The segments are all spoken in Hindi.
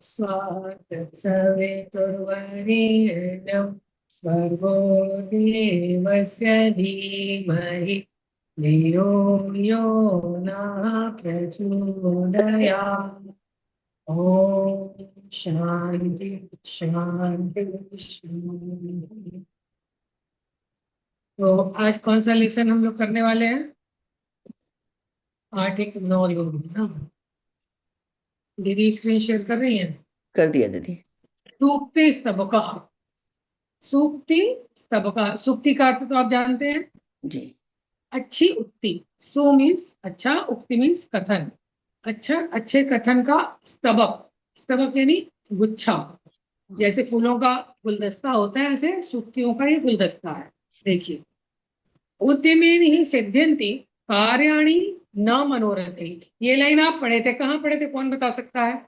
स्वातत्सवितुर्वरेण्यं भर्गो देवस्य धीमहि धियो यो नः प्रचोदयात्। ओम शांति शांति शांति। तो आज कौन सा लेसन हम लोग करने वाले हैं? 8-9 लोग हैं ना। दीदी स्क्रीन शेयर कर रही हैं। कर दिया दीदी। सूक्ति स्तबका। सूक्ति स्तबका। सूक्ति का अर्थ तो आप जानते हैं, जी। अच्छी उक्ति। सो मीन्स अच्छा, उक्ति मीन्स कथन। अच्छा, अच्छे कथन का स्तबक। स्तबक यानी गुच्छा। जैसे फूलों का गुलदस्ता होता है, ऐसे सूक्तियों का ये गुलदस्ता है। देखिए, उद्यमेन ही सिद्ध्यन्ति कार्याणि न मनोरथे। ये लाइन आप पढ़े थे, कहाँ पढ़े थे? कौन बता सकता है?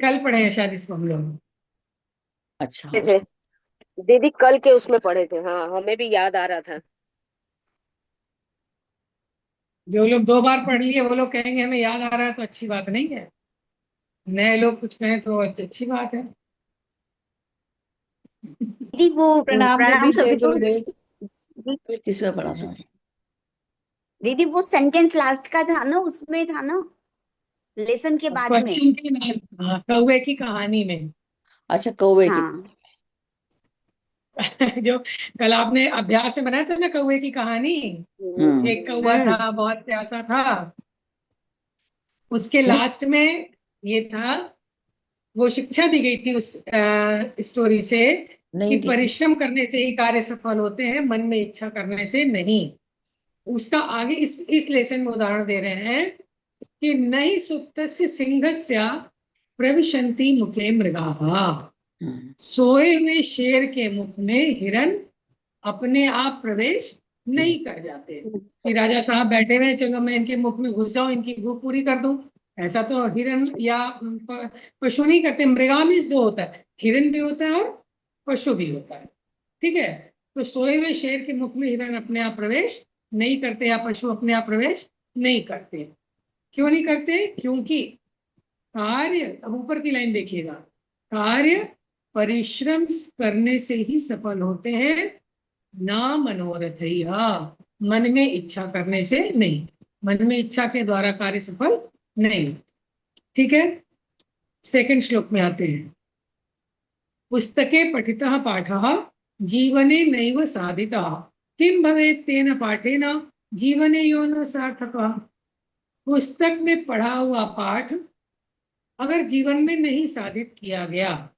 कल पढ़े हैं शायद इसको हम लोग। अच्छा थे दीदी, कल के उसमें पढ़े थे। हाँ, हमें भी याद आ रहा था। जो लोग 2 बार पढ़ लिए वो लोग कहेंगे हमें याद आ रहा है, तो अच्छी बात नहीं है। नए लोग कुछ कहें तो अच्छी बात है। दीदी वो प्रणाम प्रणाम दीदी, जय सभी को। गुरुदेव। किसमें पढ़ा था? दीदी वो सेंटेंस लास्ट का था ना, उसमें था ना, लेसन के बाद में। क्वेश्चन के लास्ट, हाँ, कौवे की कहानी में। अच्छा, कौवे की। हाँ जो कल आपने अभ्यास में बनाया था ना, कौवे की कहानी। एक कौवा था, बहुत प्यासा था। उसके लास्ट में ये था, वो शिक्षा दी गई थी उस स्टोरी से कि नहीं देखी। परिश्रम करने से ही कार्य सफल होते हैं, मन में इच्छा करने से नहीं। उसका आगे इस लेसन में उदाहरण दे रहे हैं कि नहीं सुप्तस्य सिंहस्य प्रविशन्ति मुखे मृगाः। सोए हुए शेर के मुख में हिरन अपने आप प्रवेश नहीं कर जाते। कि राजा साहब बैठे हुए हैं, चलो मैं इनके मुख में घुस जाऊं, इनकी भूख पूरी कर दूं। ऐसा तो हिरन या पशु नहीं करते। मृगा में 2 होता है, हिरन भी होता है और पशु भी होता है। ठीक है, तो सोए हुए शेर के मुख में हिरन अपने आप प्रवेश नहीं करते, या पशु अपने आप प्रवेश नहीं करते। क्यों नहीं करते? क्योंकि कार्य, अब ऊपर की लाइन देखिएगा, कार्य परिश्रम करने से ही सफल होते हैं, ना मनोरथ। मन में इच्छा करने से नहीं। मन में इच्छा के द्वारा कार्य सफल नहीं। ठीक है, सेकंड श्लोक में आते हैं। पुस्तके पठितः पाठः जीवने नैव साधितः किं भवेत् तेन पाठेन जीवने यो न सार्थकः। पुस्तक में पढ़ा हुआ पाठ अगर जीवन में नहीं साधित किया गया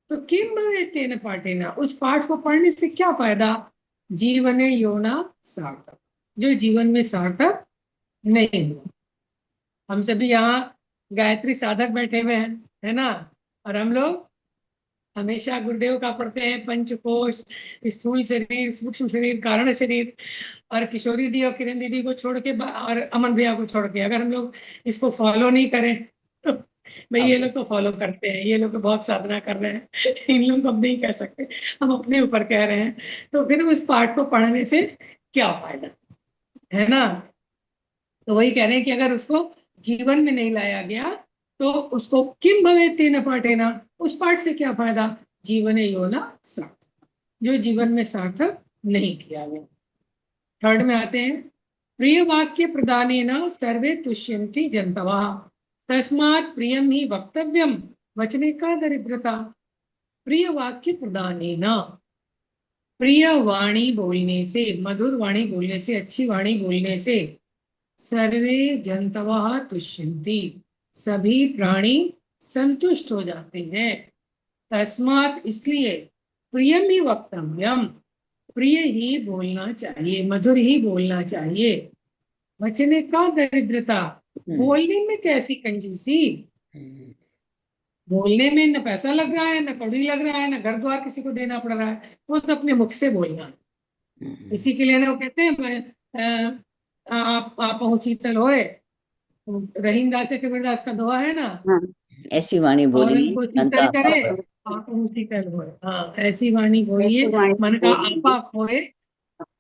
तो किम भवेत् तेन पाठेन, उस पाठ को पढ़ने से क्या फायदा? जीवने यो न सार्थक, जो जीवन में सार्थक नहीं हुआ। हम सभी यहाँ गायत्री साधक बैठे हुए हैं, है ना? और हम लोग हमेशा गुरुदेव का पढ़ते हैं, पंचकोश, स्थूल शरीर, सूक्ष्म शरीर, कारण शरीर। और किशोरी दी और किरण दीदी को छोड़ के और अमन भैया को छोड़ के अगर हम लोग इसको फॉलो नहीं करें तो भाई ये लोग तो फॉलो करते हैं, ये लोग तो बहुत साधना कर रहे हैं, इन लोग को हम नहीं कह सकते, हम अपने ऊपर कह रहे हैं। तो फिर उस पाठ को पढ़ने से क्या फायदा, है ना? तो वही कह रहे हैं कि अगर उसको जीवन में नहीं लाया गया तो उसको किम भवेत् तेन पाठेन, उस पाठ से क्या फायदा? जीवने यो न सार्थक, जो जीवन में सार्थक नहीं किया गया। थर्ड में आते हैं, प्रिय वाक्य प्रदानेन सर्वे तुष्यन्ति जन्तवः तस्मात् प्रियम ही वक्तव्यम वचने का दरिद्रता। प्रिय वाक्य प्रदानेन, प्रिय वाणी बोलने से, मधुर वाणी बोलने से, अच्छी वाणी बोलने से सर्वे जंतवः तुष्यन्ति, सभी प्राणी संतुष्ट हो जाते हैं। तस्मात्, इसलिए, प्रियम ही वक्तव्यम, प्रिय ही बोलना चाहिए, मधुर ही बोलना चाहिए। वचने का दरिद्रता, बोलने में कैसी कंजूसी। बोलने में न पैसा लग रहा है, न कौड़ी लग रहा है, न घर द्वार किसी को देना पड़ रहा है, वो तो अपने मुख से बोलना है। इसी के लिए ना वो कहते हैं आप शीतल होए, रहीम दास कबीरदास का दोहा है ना, ऐसी वाणी बोलिए औरन को अंता शीतल करे पाप। आप शीतल होए। हाँ, ऐसी वाणी बोलिए मन का आपा खोए,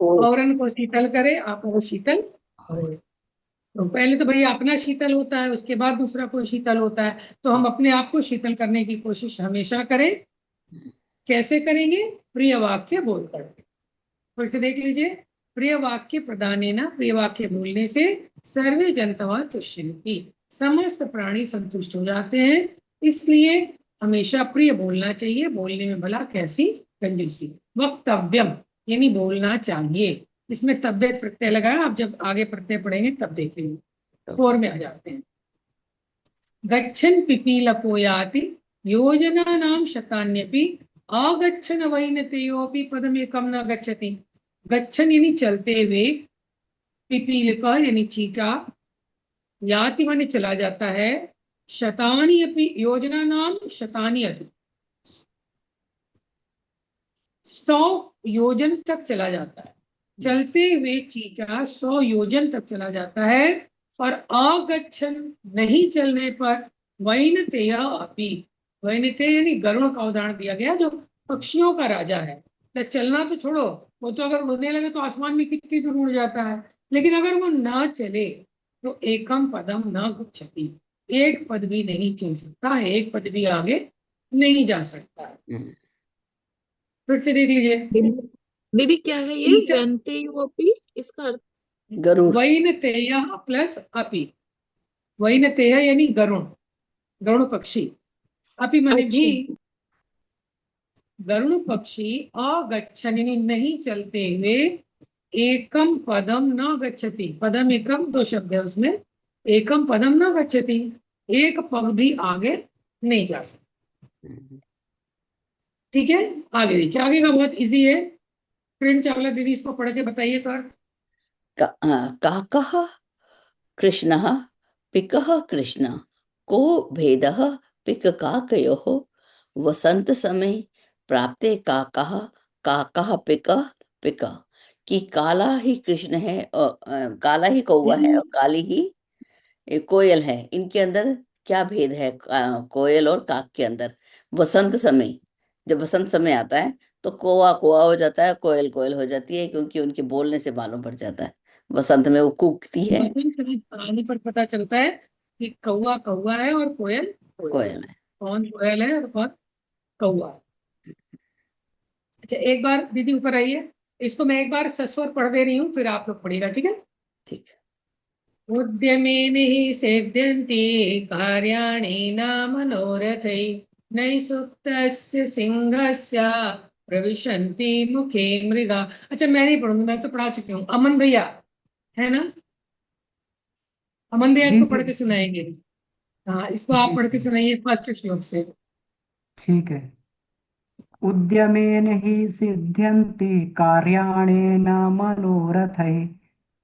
औरन को शीतल करे आप शीतल होए। तो पहले तो भैया अपना शीतल होता है, उसके बाद दूसरा कोई शीतल होता है, तो हम अपने आप को शीतल करने की कोशिश हमेशा करें। कैसे करेंगे? प्रिय वाक्य बोलकर। फिर से देख लीजिए, प्रिय वाक्य प्रदानेन, प्रिय वाक्य बोलने से सर्वे जनतवा तुष्यन्ति, समस्त प्राणी संतुष्ट हो जाते हैं। इसलिए हमेशा प्रिय बोलना चाहिए, बोलने में भला कैसी कंजूसी। वक्तव्यम यानी बोलना चाहिए, इसमें तब्यत प्रत्यय लगा है, आप जब आगे प्रत्यय पढ़ेंगे तब देखेंगे। फोर में आ जाते हैं। गच्छन् पिपीलको याति योजनानां शतान्यपि आगच्छन् वैनतेयोऽपि पदमेकं न गच्छति। गच्छन् यानी चलते हुए, पिपीलिका यानी चींटा, याति माने चला जाता है, शतानि अपि योजनानां शतानि अपि 100 योजन तक चला जाता है। चलते हुए चींटा 100 योजन तक चला जाता है। और अगच्छन नहीं चलने पर वैनतेय अपि, वैनतेय यानी गरुड़ का उदाहरण दिया गया, जो पक्षियों का राजा है। तो चलना तो छोड़ो, वो तो अगर उड़ने लगे तो आसमान में कितनी दूर उड़ जाता है, लेकिन अगर वो ना चले तो एकम पदम न गच्छति, एक पद भी नहीं चल सकता, एक पद भी आगे नहीं जा सकता। फिर से देख लीजिए, दीदी क्या है ये चींटा, वैनतेयोपि, इसका अर्थ? गरुड़। वैनतेय प्लस अपि। वैनतेय यानी गरुण, गरुण पक्षी। अपि माने भी। अच्छा, गरुण पक्षी अगच्छन यानी नहीं चलते हुए, एकम पदम न गच्छति, पदम एकम दो शब्द है उसमें, एकम पदम न गच्छति, एक पग भी आगे नहीं जा सकता। ठीक है, आगे देखिए, आगे का बहुत इजी है। प्रिंट चावला दीदी इसको पढ़ के बताइए तो। काकः कृष्णः पिकः कृष्ण, को भेदः पिक काकयोः, वसंत समय प्राप्ते काकः काकः पिक पिक। कि काला ही कृष्ण है और काला ही कौवा है और काली ही कोयल है, इनके अंदर क्या भेद है कोयल और काक के अंदर? वसंत समय, जब वसंत समय आता है तो कौवा कौवा हो जाता है, कोयल कोयल हो जाती है, क्योंकि उनके बोलने से मालूम पड़ जाता है वसंत में वो कूकती है। वचन समय आने पर पता चलता है कि कौवा कौवा है और कोयल कोयल है। कोयल है। कौन कोयल है और कौन कौवा है। अच्छा, एक बार दीदी ऊपर आइए, इसको मैं एक बार सस्वर पढ़ दे रही हूँ, फिर आप लोग पढ़िएगा, ठीक है? ठीक है। उद्यमेन हि सिद्ध्यन्ति कार्याणि न मनोरथै, नैषुप्तस्य सिंहस्य प्रविशन्ति मुखे मृगा। अच्छा, मैं नहीं पढ़ूंगी, मैं तो पढ़ा चुकी हूँ। अमन भैया है ना? अमन भैया जी इसको जी पढ़ के सुनाएंगे। हाँ, इसको आप जी पढ़ के जी, सुनाइए फर्स्ट श्लोक से। ठीक है। उद्यमेन हि सिद्ध्यन्ति कार्याणेन मनोरथैः,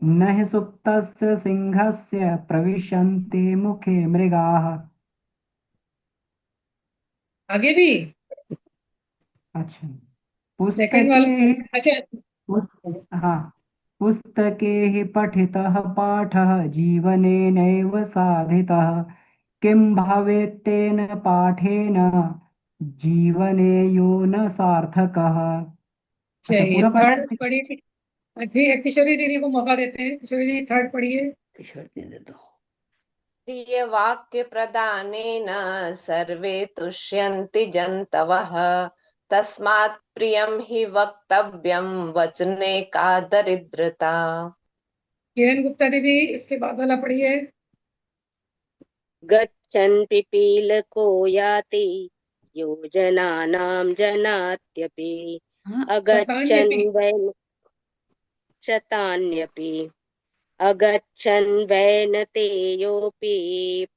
न हि सुप्तस्य सिंहस्य प्रविशन्ति मुखे मृगाः। आगे भी अच्छा। सेकंड पुस्तके वाला। हि अच्छा, पुस् हाँ, पुस्तके हि पठितः पाठः जीवनेनैव साधितः, किं भवेत्तेन पाठेन जीवने यो न सार्थकः। अच्छा, चलिए पूरा पढ़। थर्ड पढ़िए। किशोरी दीदी को मौका देते हैं, किशोरी दीदी थर्ड पढ़िए। किशोर दे दे दो। प्रिय वाक्य प्रदानेन सर्वे तुष्यन्ति जन्तवः, तस्मात् प्रियं हि वक्तव्यं वचने का दरिद्रता। किरण गुप्ता दीदी इसके बाद वाला पढ़िए। गच्छन् पिपीलको याति योजनानां जनात्यपि, हाँ, अगच्छन् शतान्यपि। वैन शतान्यपि, अगच्छन् वैनतेयोऽपि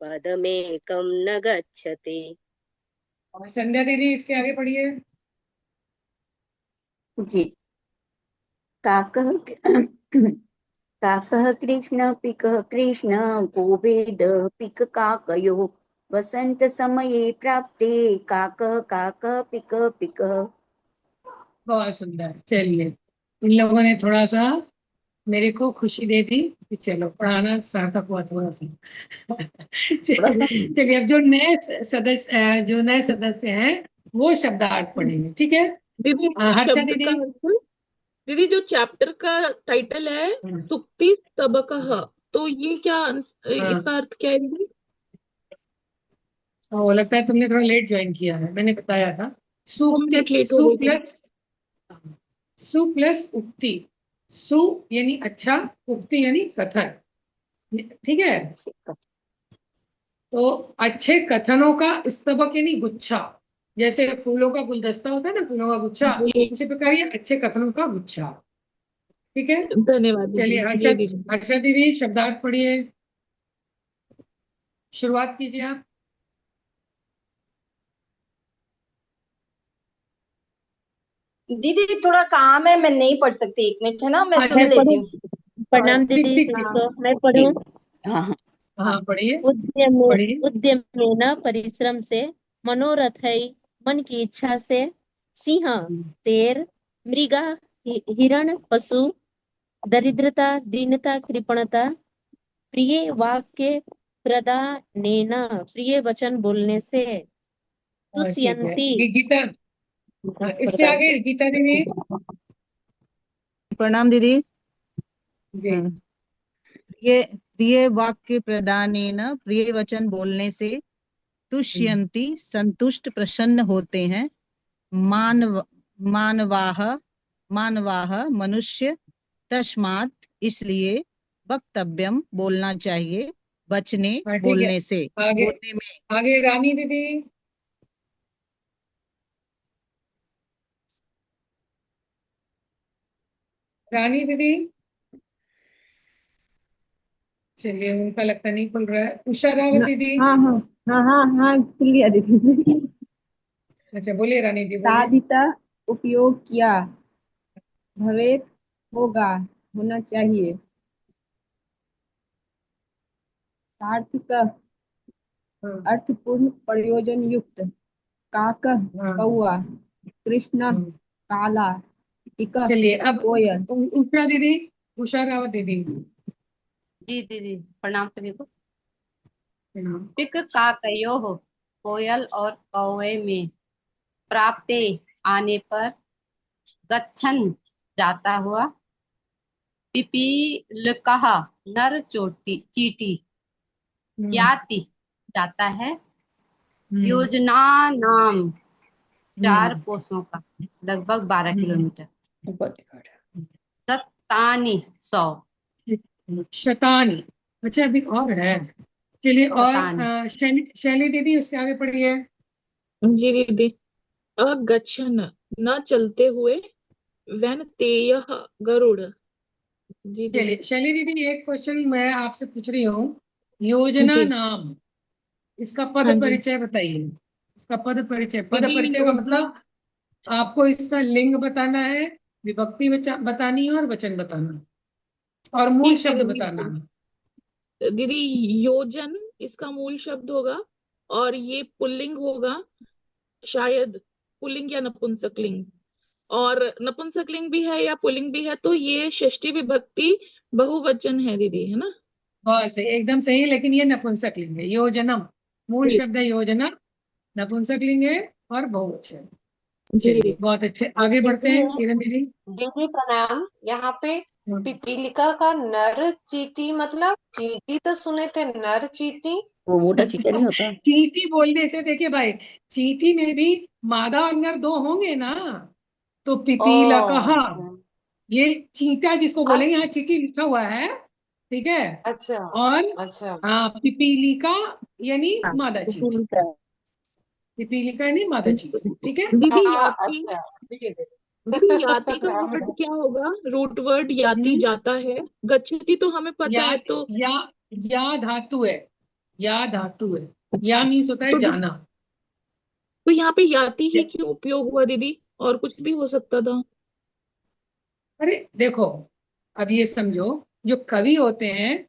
पदमेकं न गच्छति। और संध्या दीदी इसके आगे पढ़िए। जी। काकः काकः कृष्ण पिकः कृष्ण, गोवेद पिक काकयो, वसंत समये प्राप्ते काकः काकः पिक पिक। बहुत सुंदर। चलिए, इन लोगों ने थोड़ा सा मेरे को खुशी दे दी कि चलो पढ़ाना सार्थक हुआ थोड़ा सा। थोड़ा सा। चलिए, अब जो नए सदस्य हैं वो शब्दार्थ पढ़ेंगे, ठीक है? दीदी हर्षा शब्द दीदी। का अर्थ? दीदी जो चैप्टर का टाइटल है सुक्ति स्तबकः, तो ये क्या हाँ, इसका अर्थ क्या है दीदी? वो लगता है तुमने थोड़ा लेट ज्वाइन किया है, मैंने बताया था। 2 मिनट सुक्ति, लेट हो सु गई थी। प्लस सु प्लस उक्ति। सु यानी अच्छा, उक्ति यानी कथन। ठीक है। अच्छे कथन। तो अच्छे कथनों का स्तबक यानी गुच्छा। जैसे फूलों का गुलदस्ता होता है ना, फूलों का गुच्छा, जी, उसी प्रकार ये अच्छे कथनों का गुच्छा। ठीक है। धन्यवाद चलिए, दीदी, जी हर्षद, दीदी। हर्षद दीदी शब्दार्थ पढ़िए, शुरुआत कीजिए आप। दीदी थोड़ा काम है, मैं नहीं पढ़ सकती, 1 मिनट है ना, मैं अच्छा, सुन मैं लेती पढ़ूं? हूँ। और प्रणाम ठीक दीदी, ठीक सभी ठीक। को। मैं जी, पढ़ूं? हाँ हाँ। हाँ, पढ़िए उद्यमे पढ़िए। उद्यमेन परिश्रम से, मनोरथै मन की इच्छा से, सिंह, शेर, मृगा, हिरण, पशु, दरिद्रता, दीनता, कृपणता, प्रिय वाक्य प्रदानेन, प्रिय वचन बोलने से, ठीक है, तुष्यंती गीता। हाँ, इससे प्रदान आगे कर। गीता दीदी। प्रणाम दीदी। जी। प्रिय प्रिय वाक्य प्रदानेन, प्रिय वचन बोलने से, हम्म, तुष्यन्ति संतुष्ट प्रसन्न होते हैं, मानव मानवाह मानवाह मनुष्य, तस्मात् इसलिए, वक्तव्यम बोलना चाहिए, बचने हाँ, ठीक है। बोलने से, आगे, बोलने में। आगे रानी दीदी। रानी दीदी। चलिए, उनका लगता नहीं खुल रहा है। उषा रावत न- दीदी। हाँ हाँ हाँ हाँ हाँ, खुल गया दीदी। अच्छा, बोलिए रानी दीदी, बोलिए। साधिता उपयोग किया, भवेत होगा, होना चाहिए, सार्थक हाँ अर्थपूर्ण प्रयोजन युक्त, काक हाँ। कौआ, कृष्ण हम्म। काला, टिक चलिए अब कोयल। उषा दीदी, उषा रावत दीदी। जी दीदी, प्रणाम सभी को। हाँ, पिक काकयोः, कोयल और कौवे में, प्राप्ते आने पर, गच्छन जाता हुआ, पिपीलकः नर चींटी, हम्म, याति जाता है, हम्म, योजना नाम 4 हम्म, कोसों का, लगभग 12 हम्म। किलोमीटर, सत्तानी 100, शतानी। अच्छा, अभी और है। चलिए, और शतानी। शैली, शैली दीदी उसके आगे पढ़िए। जी दीदी। अगच्छन, न चलते हुए, वैनतेयः गरुड़। जी दीदी। चलिए शैली दीदी, एक क्वेश्चन मैं आपसे पूछ रही हूँ। योजना जी नाम, इसका हाँ पद जी परिचय बताइए। इसका पद परिचय, पद दीदी। परिचय का योजना, मतलब आपको इसका लिंग बताना है, विभक्ति बतानी है, और वचन बताना है, और मूल ठीक है शब्द बताना दीदी। है। दीदी, योजन इसका मूल शब्द होगा, और ये पुल्लिंग होगा शायद, पुल्लिंग या नपुंसकलिंग। और नपुंसकलिंग भी है या पुल्लिंग भी है, तो ये षष्ठी विभक्ति बहुवचन है दीदी, है ना? बहुत सही, एकदम सही, लेकिन ये नपुंसक लिंग है। योजनम, मूल जी शब्द है योजना, नपुंसक लिंग है, और बहुवचन। जी चलिए, दीदी। बहुत अच्छे, आगे बढ़ते दीदी, हैं किरण दीदी। दीदी प्रणाम। यहाँ पे हम्म। पिपीलिका का नर चींटी, मतलब चींटी तो सुने थे, नर चींटी। वो मोटा चीता नहीं होता? चींटी बोलने से देखिए भाई, चींटी में भी मादा और नर दो होंगे ना। तो पिपीला ओ, कहा, ये चींटा जिसको बोलेंगे, अच्छा यहाँ चींटी लिखा हुआ है। ठीक है। अच्छा और अच्छा। हाँ, पिपीलिका यानी मादा चींटी, पिपीलिका यानी मादा चींटी। ठीक है। दीदी हाँ याति, अच्छा, ठीक है दीदी याति का राम वर्ड राम। क्या होगा? रूट वर्ड याति हम्म। जाता है, गच्छति तो हमें पता या है, तो या या धातु है, या धातु है। या मीन्स होता है तो जाना। तो यहाँ पे याति ही या- क्यों उपयोग हुआ दीदी? और कुछ भी हो सकता था। अरे देखो, अब ये समझो, जो कवि होते हैं,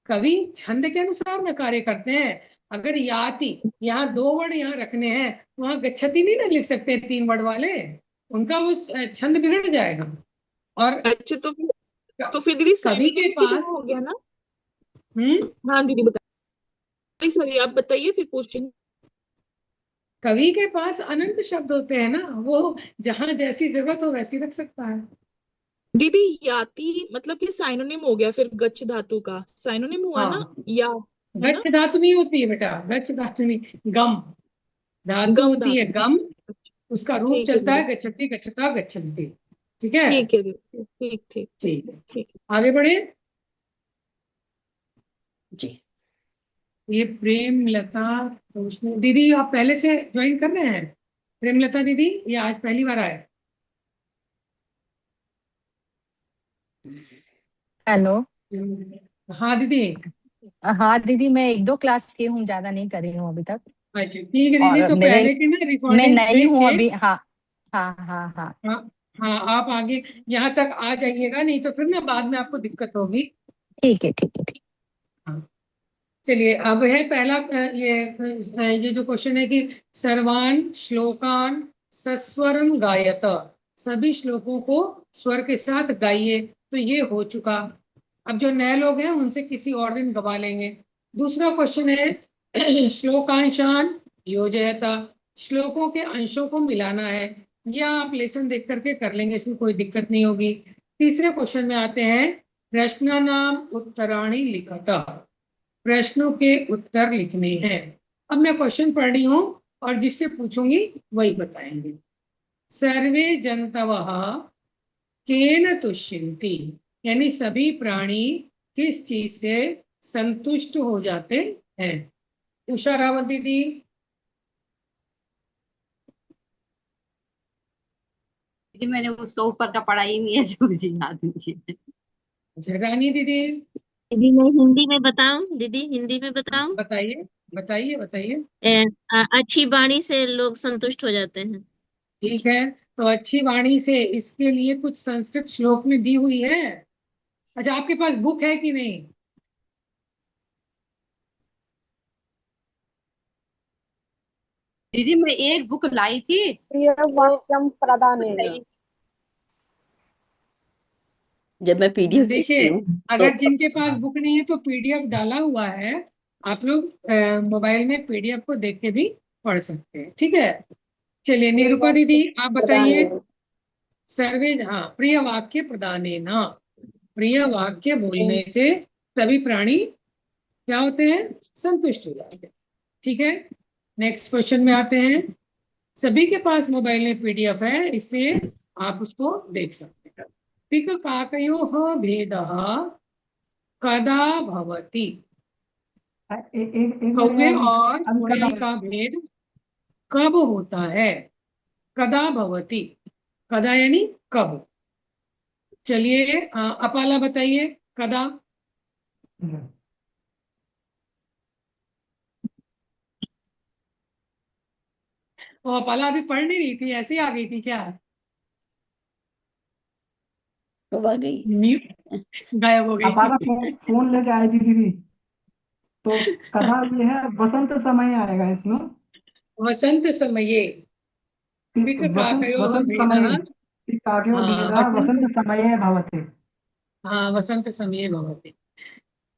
कवि छंद के अनुसार में कार्य करते हैं। अगर याति, यहाँ 2 वर्ड यहाँ रखने हैं, वहां गच्छति नहीं ना लिख सकते 3 वर्ड वाले, उनका वो छंद बिगड़ जाएगा। और अच्छा, क- तो फिर दीदी कवि के सेमिनिम की पास, तरह हो गया ना? हम्म, हाँ दीदी बताइए, सॉरी आप बताइए, फिर पूछेंगे। कवि के पास अनंत शब्द होते हैं ना, वो जहां जैसी जरूरत हो वैसी रख सकता है। दीदी याति मतलब कि साइनोनिम हो गया फिर गच्छ धातु का, साइनोनिम हुआ ना हाँ, या, है ना? गच्छ धातु नहीं होती है बेटा, गच्छ धातु नहीं, गम धातु गम होती है, धातु। गम। उसका रूप ठीक है चलता दीदी, है गच्छति गच्छता गच्छन्ति। ठीक है। ठीक है दीदी, ठीक ठीक ठीक ठीक है, ठीक। आगे बढ़े। जी। ये प्रेमलता, तो उसने दीदी आप पहले से ज्वाइन कर रहे हैं? प्रेमलता दीदी, ये आज पहली बार आए? हेलो। हाँ दीदी। हाँ दीदी, मैं एक दो क्लास की हूँ, ज्यादा नहीं करी हूँ अभी तक। अच्छा ठीक है दीदी, और तो मेरे पहले की ना मैं रिकॉर्डिंग नई देख हूँ के, अभी। हाँ हाँ हाँ हाँ। हाँ हाँ, आप आगे यहाँ तक आ जाइएगा, नहीं तो फिर ना बाद में आपको दिक्कत होगी। ठीक है ठीक है ठीक। हाँ, चलिए अब है पहला ये जो क्वेश्चन है कि सर्वान श्लोकान सस्वरम गायत, सभी श्लोकों को स्वर के साथ गाइए। तो ये हो चुका। अब जो नए लोग हैं उनसे किसी और दिन गवा लेंगे। दूसरा क्वेश्चन है श्लोकांशान योजयता, श्लोकों के अंशों को मिलाना है। या आप लेसन देख करके कर लेंगे, इसमें कोई दिक्कत नहीं होगी। तीसरे क्वेश्चन में आते हैं, प्रश्न नाम उत्तराणी लिखता, प्रश्नों के उत्तर लिखने हैं। अब मैं क्वेश्चन पढ़ रही हूँ और जिससे पूछूंगी वही बताएंगे। सर्वे जंतवः केन तुष्यन्ति, यानी सभी प्राणी किस चीज से संतुष्ट हो जाते हैं? उषा रावत दीदी। दीदी मैंने उसका ऊपर का पढ़ा ही नहीं है जो मुझे याद नहीं है। झरानी दीदी। दीदी मैं हिंदी में बताऊं? दीदी हिंदी में बताऊं? बताइए बताइए बताइए। अच्छी वाणी से लोग संतुष्ट हो जाते हैं। ठीक है, तो अच्छी वाणी से इसके लिए कुछ संस्कृत श्लोक में दी हुई है। अच्छा, आपके पास बुक है कि नहीं? दीदी मैं एक बुक लाई थी, वो वाक्यम प्रदानेन। बताइए। जब मैं पीडीएफ देखिए, देखती हूँ तो अगर जिनके पास बुक नहीं है तो पीडीएफ डाला हुआ है, आप लोग मोबाइल में पीडीएफ को देख के भी पढ़ सकते हैं। ठीक है, चलिए निरूपा दीदी आप बताइए। प्रदानेन। सर्वे, हाँ, प्रिय वाक्य प्रदानेन, प्रिय वाक्य बोलने से सभी प्राणी क्या होते हैं? संतुष्ट हो जाते हैं। ठीक है, नेक्स्ट क्वेश्चन में आते हैं। सभी के पास मोबाइल में पीडीएफ है, इसलिए आप उसको देख सकते हैं। पिक काकयोः भेदः कदा भवति, एक कौवे मिनट, और अभी कोयल का भेद कब होता है? कदा भवति, कदा यानी कब। चलिए अपाला बताइए, कदा। वो अपाला अभी पढ़ नहीं रही थी, ऐसे ही आ गई थी क्या? कब आ गई? म्यूट, गायब हो गई। अपारा फोन लेके आई थी दीदी, तो कथा ये है वसंत समय आएगा इसमें। वसंत समये पिक वसंत काकयोः वसंत भेदः, समये काक्यो हाँ भेदः वसंत, वसंत समये भवते। हाँ वसंत समये भवति।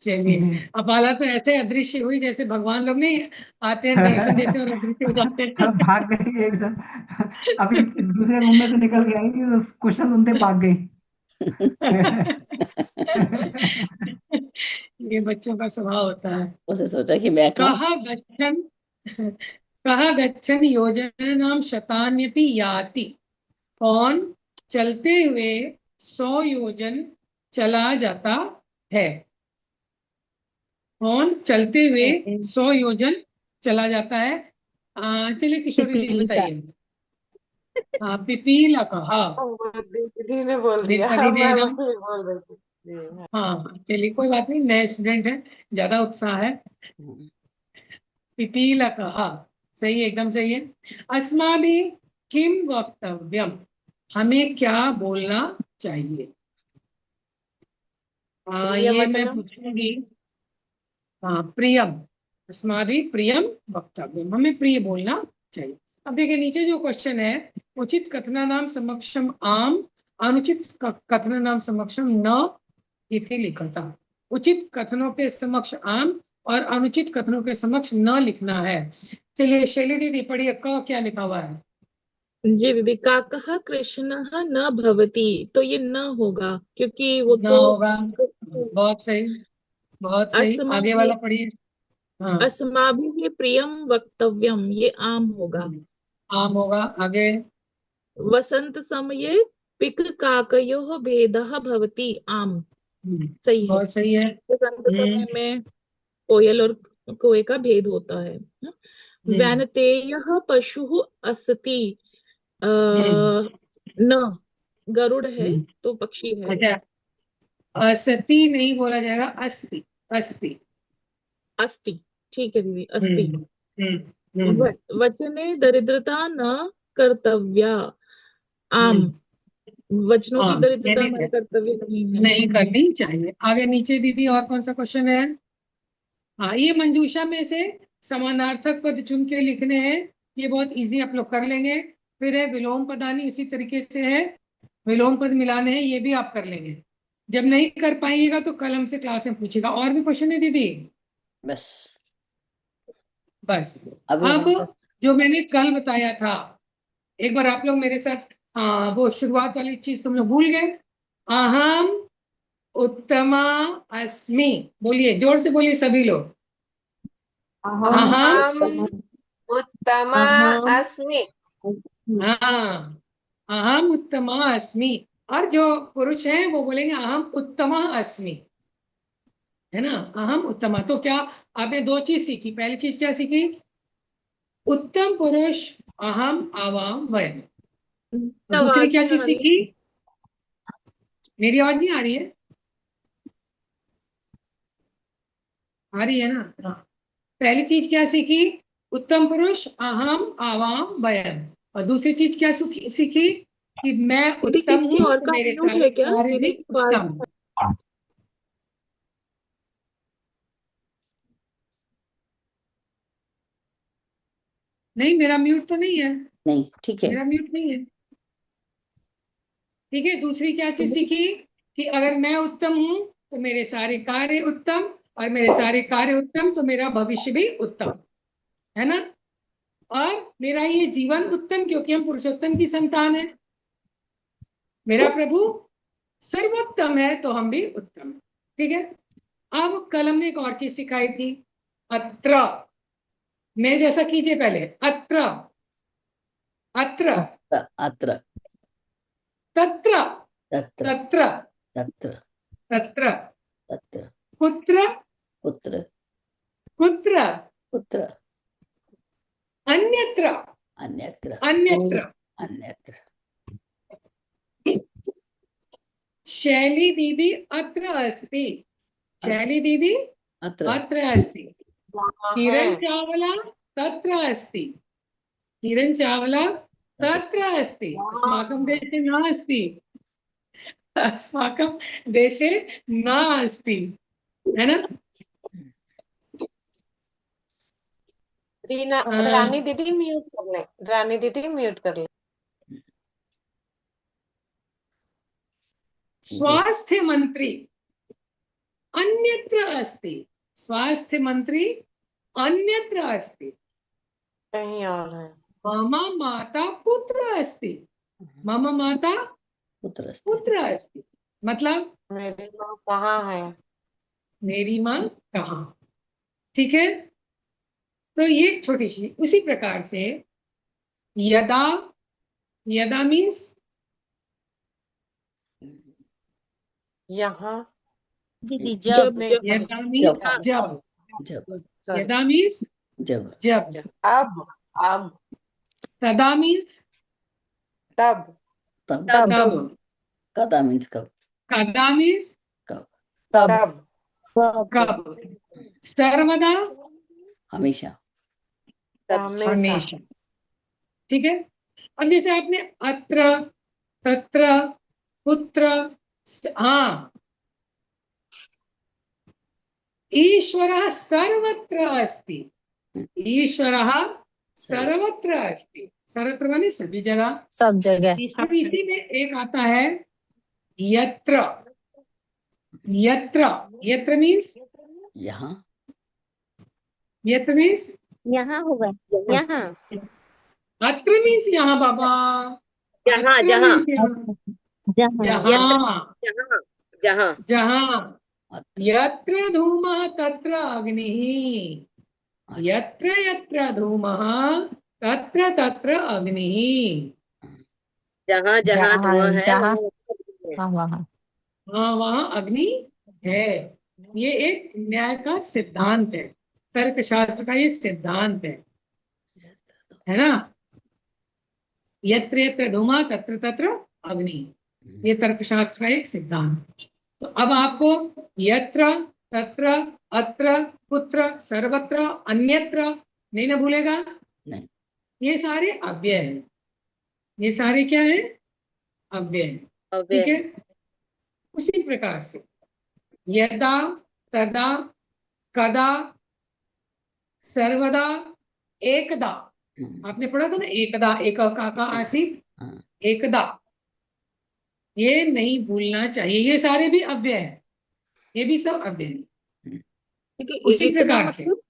चलिए, जी। अपाला तो ऐसे अदृश्य हुई जैसे भगवान लोग नहीं आते हैं, दर्शन देते हैं और अदृश्य हो जाते हैं। भाग गई एकदम। अभी दूसरे रूम में से निकल के आई थी तो क्वेश्चन सुनते भाग गई। ये बच्चों का स्वभाव होता है। उसे सोचा कि मैं कहाँ। कहा गच्छन, कहा गच्छन योजनानां शतान्यपि याति, कौन चलते हुए 100 योजन चला जाता है? कौन चलते हुए 100 योजन चला जाता है? चलिए किशोरी दीदी पिपीलिका। बताइए। हाँ, पिपीला कहा। दीदी ने बोल दिया, दीपा दीदी मैं एकदम, बस बोल देती जी, हाँ। हाँ चलिए कोई बात नहीं, नए स्टूडेंट हैं, ज्यादा उत्साह है। पिपीला कहा, सही है, एकदम सही है। अस्माभिः किम वक्तव्यम, हमें क्या बोलना चाहिए? प्रिय ये मैं वचनम। पूछूंगी। हाँ, प्रियम, अस्माभिः प्रियम वक्तव्यम, हमें प्रिय बोलना चाहिए। अब देखिए नीचे जो क्वेश्चन है, उचित कथनानां समक्षम आम, अनुचित कथनानां समक्षम न इति लिखता। उचित कथनों के समक्ष आम और अनुचित कथनों के समक्ष न लिखना है। चलिए शैली दीदी पढ़िए, क क्या लिखा हुआ है? जी दीदी, काकः कृष्णः न भवति, तो ये न होगा क्योंकि वो ना तो होगा। बहुत सही, बहुत सही। आगे अस्माभिः वाला पढ़िए। हाँ। अस्माभिः प्रियं वक्तव्यम, ये आम होगा। आम होगा। आगे। वसंत समये पिक काकयोः भेदः भवति, आम सही है। बहुत सही है। वसंत समय में कोयल और कोए का भेद होता है। वैनतेयः पशुः अस्ति, न गरुड़ है तो पक्षी है। अच्छा, असती नहीं बोला जाएगा, अस्ति। अस्ति। अस्ति, ठीक है दीदी, अस्ति। हम्म। वचने दरिद्रता न कर्तव्या, आम। वचनों की हाँ, ये दरिद्रता भी हमारा है। कर्तव्य नहीं है। नहीं करनी चाहिए। आगे नीचे दीदी और कौन सा क्वेश्चन है? हाँ, ये मंजूषा में से समानार्थक पद चुन के लिखने हैं। ये बहुत इजी, आप लोग कर लेंगे। फिर है विलोम पदानी, इसी तरीके से है। विलोम पद मिलाने हैं, ये भी आप कर लेंगे। जब नहीं कर पाइएगा तो कल हमसे क्लास में पूछेगा। और भी क्वेश्चन है दीदी? बस बस। अभी अब वापस। जो मैंने कल बताया था, एक बार आप लोग मेरे साथ, वो शुरुआत वाली चीज तुम लोग भूल गए। अहम उत्तमा अस्मि। बोलिए, जोर से बोलिए सभी लोग। अहम अहम। उत्तमा अहम। अस्मि। हाँ, अहम उत्तमा अस्मि। और जो पुरुष हैं वो बोलेंगे अहम उत्तमा अस्मि, है ना। अहम उत्तमा। तो क्या आपने दो चीज सीखी? पहली चीज क्या सीखी? उत्तम पुरुष अहम आवाम वयम। और दूसरी आवाज क्या नहीं चीज आ रही। सीखी? मेरी आवाज नहीं आ रही है? आ रही है ना? हाँ। पहली चीज क्या सीखी? उत्तम पुरुष अहम आवाम वयम। और दूसरी चीज क्या सीखी? कि मैं दीदी उत्तम किसी हूं और तो का मेरे म्यूट सारे है क्या कार्य भी दीदी की आवाज? उत्तम हैं। नहीं, मेरा म्यूट तो नहीं है। नहीं, ठीक है। मेरा म्यूट नहीं है। ठीक है। दूसरी क्या चीज सीखी? कि अगर मैं उत्तम हूं तो मेरे सारे कार्य उत्तम, और मेरे सारे कार्य उत्तम तो मेरा भविष्य भी उत्तम, है ना। और मेरा ये जीवन उत्तम, क्योंकि हम पुरुषोत्तम की संतान है। मेरा प्रभु सर्वोत्तम है तो हम भी उत्तम। ठीक है। अब कल हमने एक और चीज सिखाई थी। अत्र। मेरे जैसा कीजिए पहले। अत्र। अत्र। अत्र। तत्र। तत्र। तत्र। तत्र। तत्र। तत्र। कुत्र। पुत्र। कुत्र। पुत्र। अन्यत्र। अन्यत्र। अन्यत्र। अन्यत्र। शैली दीदी अत्र अस्ति। शैली दीदी अत्र अत्र अस्ति। वहाँ किरण है। चावला तत्र अस्ति। किरण चावला तत्र अस्ति। अस्माकं देशे नास्ति। अस्माकं देशे नास्ति, है ना। रानी दीदी म्यूट कर ले। रानी दीदी म्यूट कर ले। स्वास्थ्य मंत्री अन्यत्र अस्ति। स्वास्थ्य मंत्री अन्यत्र अस्ति। कहीं और है। मम माता पुत्र अस्ति। मम माता पुत्र अस्ति। पुत्र अस्ति। मतलब मेरी माँ कहाँ है? मेरी माँ कहाँ। ठीक है। तो ये छोटी सी उसी प्रकार से यदा। यदा मीन्स यहाँ। दीदी जब जब। जब यदा मीन्स जब। जब। यदा मीन्स जब। जब। अब। अब। तदा मीन्स तब। तब। तब। कदा मीन्स कब। कदा मीन्स कब। तब। कब। सर्वदा हमेशा। हमेशा। हमेशा। ठीक है। अब जैसे आपने अत्र, तत्र, पुत्र, हाँ। ईश्वरः सर्वत्र अस्ति। ईश्वरः सर्वत्र अस्ति। सर्वत्र माने सभी जगह। सब जगह। अब इसी में एक आता है यत्र। यत्र। यत्र मीन्स यहाँ। यत्र मीन्स यहाँ होगा। यहाँ। अत्र मीन्स यहाँ बाबा, जहाँ अत्र जहाँ मीन्स यहाँ, जहाँ यत्र जहाँ जहाँ जहाँ जहाँ, यत्र धूमः तत्र अग्निः, यत्र यत्र धूमः तत्र तत्र अग्निः। जहाँ जहाँ धुआं है जहाँ, वहाँ अग्नि है। हाँ वहाँ। हाँ वहाँ अग्नि है। ये एक न्याय का सिद्धांत है, तर्कशास्त्र का ये सिद्धांत है ना। यत्र यत्र धूमः तत्र तत्र अग्नि, ये तर्कशास्त्र का एक सिद्धांत। तो अब आपको यत्र तत्र अत्र कुत्र सर्वत्र अन्यत्र नहीं ना भूलेगा। नहीं। ये सारे अव्यय हैं, ये सारे क्या है, अव्यय हैं। अव्यय ठीक है। उसी प्रकार से यदा तदा कदा सर्वदा एकदा, आपने पढ़ा था ना, एकदा एक का आसीत, एकदा, ये नहीं भूलना चाहिए। ये सारे भी अव्यय है, ये भी सब अव्यय है। ठीक है। उसी एकदा प्रकार से मतलब,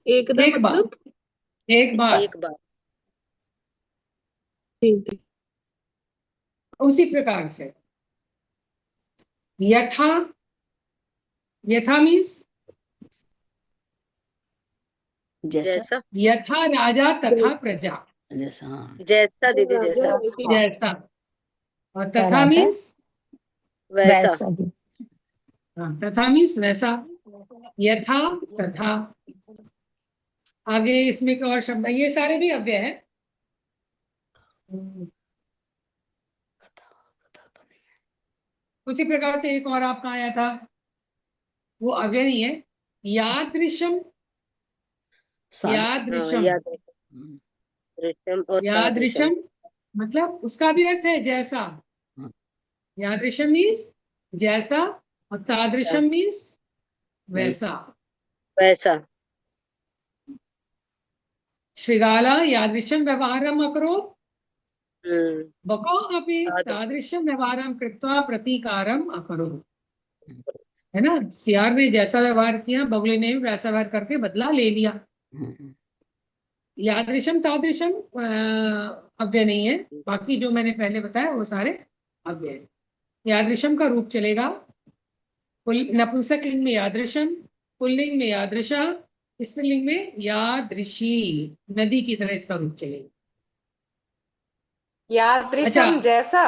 एकदा एक बार, मतलब एक बार, एक बार। ठीक है। उसी प्रकार से यथा, यथा मीन्स जैसा, जैसा यथा राजा तथा प्रजा, जैसा, हाँ। जैसा दीदी जैसा जैसा, और तथा राजा मीन्स वैसा। वैसा भी। हाँ, तथा मीन्स वैसा, यथा तथा। आगे इसमें एक और शब्द है, ये सारे भी अव्यय है। उसी प्रकार से एक और आपका आया था, वो अव्यय नहीं है, यादृशम, यादृशम, दृश्यम और तादृशम। यादृशम मतलब उसका भी अर्थ है जैसा। यादृशम मीन्स जैसा, और तादृशम मीन्स वैसा। वैसा। श्रीगाला यादृशम व्यवहारम अकरोत्, बको अपि तादृशम व्यवहारम कृत्वा प्रतीकारम अकरोत्। है ना, सियार ने जैसा व्यवहार किया, बगुले ने भी वैसा व्यवहार करके बदला ले लिया। यादृशम तादृशम अव्यय नहीं है, बाकी जो मैंने पहले बताया वो सारे अव्यय हैं। यादृशम का रूप चलेगा, नपुंसक लिंग में यादृशम, पुल्लिंग में यादृशा, स्त्रीलिंग में यादृशी, नदी की तरह इसका रूप चलेगा। यादृशम जैसा,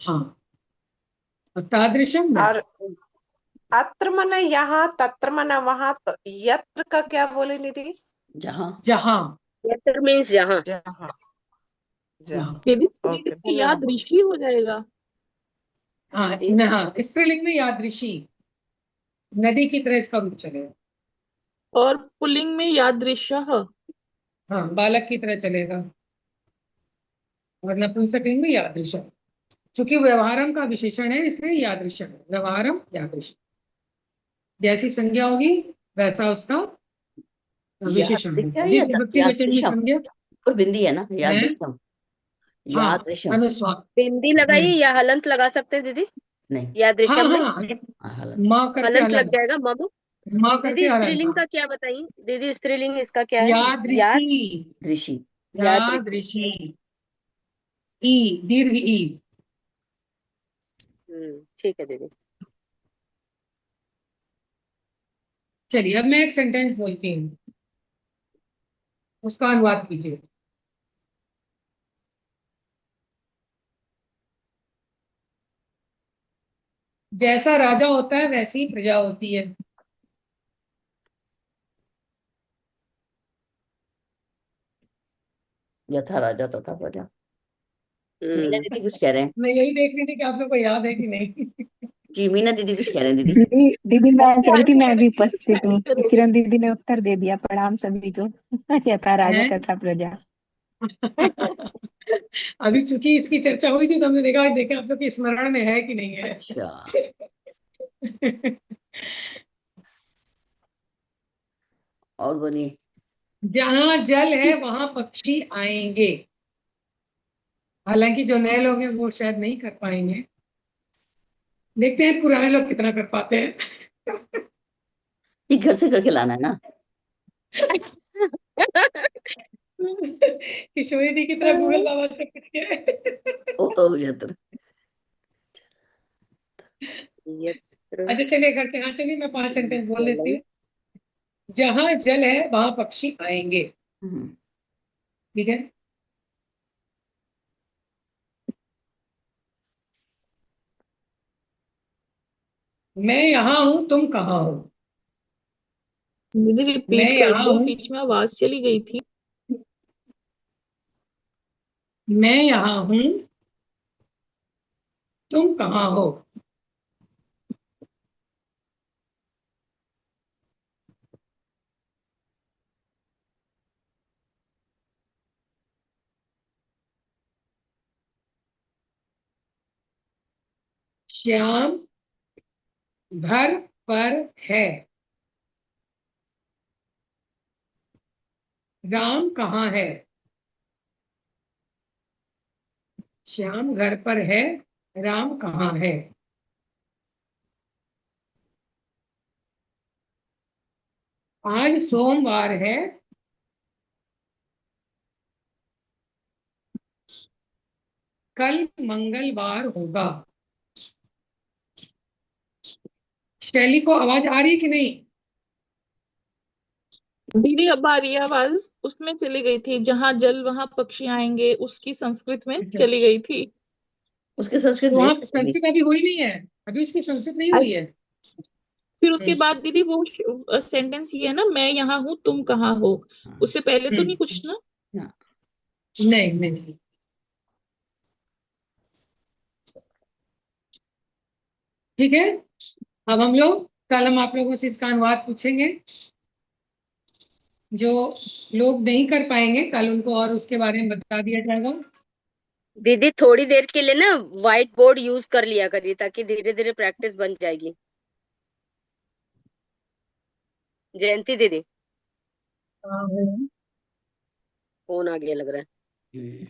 हाँ, और तादृशम वैसा। और अत्र मन यहाँ, तत्र मन वहाँ, तो यत्र का क्या बोले निधि? जहाँ, जहाँ, यत्र मीन्स जहाँ। जहाँ, यदि ओके, स्त्रीलिंग में याद ऋषि हो जाएगा। हाँ हाँ, स्त्रीलिंग में यादृशी, नदी की तरह इसका रूप चलेगा। और पुल्लिंग में यादृशः, हाँ, बालक की तरह चलेगा। और नपुंसक लिंग में यादृश, क्योंकि व्यवहारम का विशेषण है इसलिए यादृश है। व्यवहारम यादृश, जैसी संज्ञा होगी वैसा उसका विशेषण होगा। जिस विभक्ति वचन में संज्ञा, पर बिंदी है ना, यादृशम, हाँ, यादृशम। अनुस्वार, बिंदी लगाइए या हलंत लगा सकते हैं दीदी? नहीं, यादृशम में माँ करके हलंत लग अलग, जाएगा। ममु माँ करके दीदी अलग। स्त्रीलिंग का क्या बताइए? दीदी स्त्रीलिंग इसका क्या है? यादृशी, दृषि, यादृशी, ई, दीर्घ ई। ठीक है दीदी। चलिए अब मैं एक सेंटेंस बोलती हूँ, उसका अनुवाद कीजिए। जैसा राजा होता है वैसी प्रजा होती है। यथा राजा तथा प्रजा। मीना दीदी कुछ कह रहे हैं। मैं यही देख रही थी कि आप लोग को याद है कि नहीं। जी, मीना दीदी कुछ कह रहे हैं। दीदी दीदी मैं कह रही थी, मैं भी उपस्थित हूँ। किरण दीदी ने उत्तर दे दिया, प्रणाम सभी को। यथा राजा तथा प्रजा। अभी चूंकि इसकी चर्चा हुई थी तो हमने देखा आप लोग के स्मरण में है कि नहीं है। अच्छा। और बोलिए। जहां जल है वहां पक्षी आएंगे। हालांकि जो नए लोग हैं वो शायद नहीं कर पाएंगे, देखते हैं पुराने लोग कितना कर पाते हैं। ये घर से करके लाना है ना। किशोरी दी की तरह गूगल बाबा से पूछ के। वो तो यत्र। यत्र अच्छा चलिए करते हैं, हाँ चलिए मैं 5 सेंटेंस बोल देती जलम हूँ। जहाँ जल है वहां पक्षी आएंगे। हम्म, ठीक है। मैं यहाँ हूँ, तुम कहाँ हो? दीदी मैं रिपीट कर यहाँ दो, हूँ, बीच में आवाज चली गई थी। मैं यहाँ हूँ, तुम कहाँ हो? श्याम घर पर है। राम कहाँ है? श्याम घर पर है, राम कहाँ है? आज सोमवार है, कल मंगलवार होगा। शैली को आवाज आ रही है कि नहीं? दीदी अब आ रही है आवाज, उसमें चली गई थी, जहां जल वहां पक्षी आएंगे, उसकी संस्कृत में अच्छा, चली गई थी। उसकी संस्कृत तो नहीं वहां होगी। संस्कृत अभी हुई नहीं है, अभी उसकी संस्कृत नहीं हुई है। फिर उसके हम्म, बाद दीदी वो सेंटेंस ये है ना, मैं यहाँ हूँ तुम कहाँ हो, उससे पहले तो नहीं कुछ ना। हाँ, नहीं नहीं। ठीक है। अब हम लोग कल हम आप लोगों से इसका अनुवाद पूछेंगे। जो लोग नहीं कर पाएंगे कल उनको और उसके बारे में बता दिया जाएगा। दीदी थोड़ी देर के लिए ना व्हाइट बोर्ड यूज कर लिया करिए, ताकि धीरे धीरे प्रैक्टिस बन जाएगी। जयंती दीदी हाँ, फोन आ गया लग रहा है। हम्म।